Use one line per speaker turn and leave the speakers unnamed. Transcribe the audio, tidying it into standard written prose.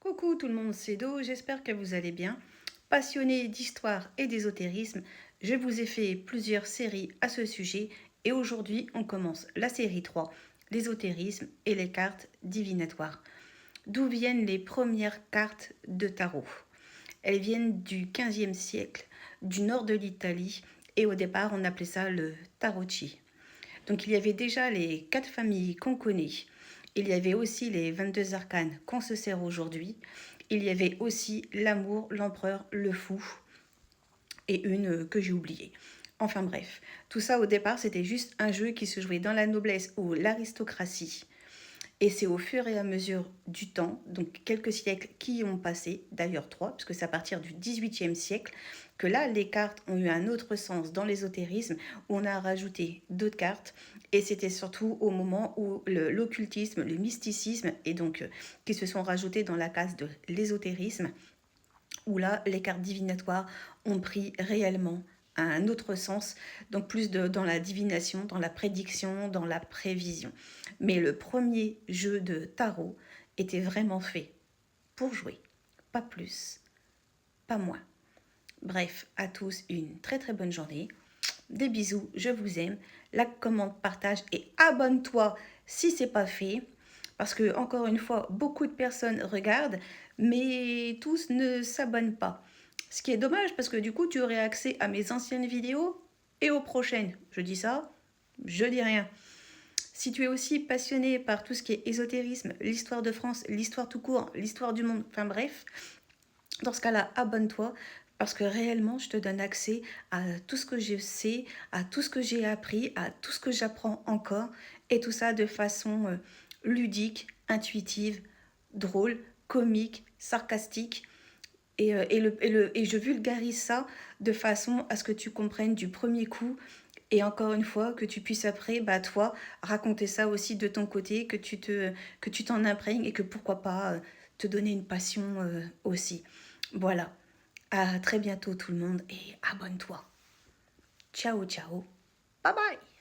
Coucou tout le monde, c'est Do, j'espère que vous allez bien. Passionné d'histoire et d'ésotérisme, je vous ai fait plusieurs séries à ce sujet et aujourd'hui on commence la série 3, l'ésotérisme et les cartes divinatoires. D'où viennent les premières cartes de tarot? Elles viennent du 15e siècle, du nord de l'Italie et au départ on appelait ça le tarocchi. Donc il y avait déjà les 4 familles qu'on connaît. Il y avait aussi les 22 arcanes qu'on se sert aujourd'hui. Il y avait aussi l'amour, l'empereur, le fou et une que j'ai oubliée. Enfin bref, tout ça au départ c'était juste un jeu qui se jouait dans la noblesse ou l'aristocratie. Et c'est au fur et à mesure du temps, donc quelques siècles qui ont passé, d'ailleurs trois, puisque c'est à partir du XVIIIe siècle, que là, les cartes ont eu un autre sens dans l'ésotérisme, où on a rajouté d'autres cartes, et c'était surtout au moment où l'occultisme, le mysticisme, et donc qui se sont rajoutés dans la case de l'ésotérisme, où là, les cartes divinatoires ont pris réellement un autre sens, donc plus dans la divination, dans la prédiction, dans la prévision. Mais le premier jeu de tarot était vraiment fait pour jouer, pas plus, pas moins. Bref, à tous une très très bonne journée. Des bisous, je vous aime. Like, commente, partage et abonne-toi si c'est pas fait. Parce que, encore une fois, beaucoup de personnes regardent, mais tous ne s'abonnent pas. Ce qui est dommage parce que du coup, tu aurais accès à mes anciennes vidéos et aux prochaines. Je dis ça, je dis rien. Si tu es aussi passionné par tout ce qui est ésotérisme, l'histoire de France, l'histoire tout court, l'histoire du monde, enfin bref, dans ce cas-là, abonne-toi parce que réellement, je te donne accès à tout ce que je sais, à tout ce que j'ai appris, à tout ce que j'apprends encore, et tout ça de façon ludique, intuitive, drôle, comique, sarcastique. Et je vulgarise ça de façon à ce que tu comprennes du premier coup et encore une fois que tu puisses après, toi, raconter ça aussi de ton côté, que tu t'en imprègnes et que pourquoi pas te donner une passion aussi. Voilà. À très bientôt tout le monde et abonne-toi. Ciao, ciao. Bye bye.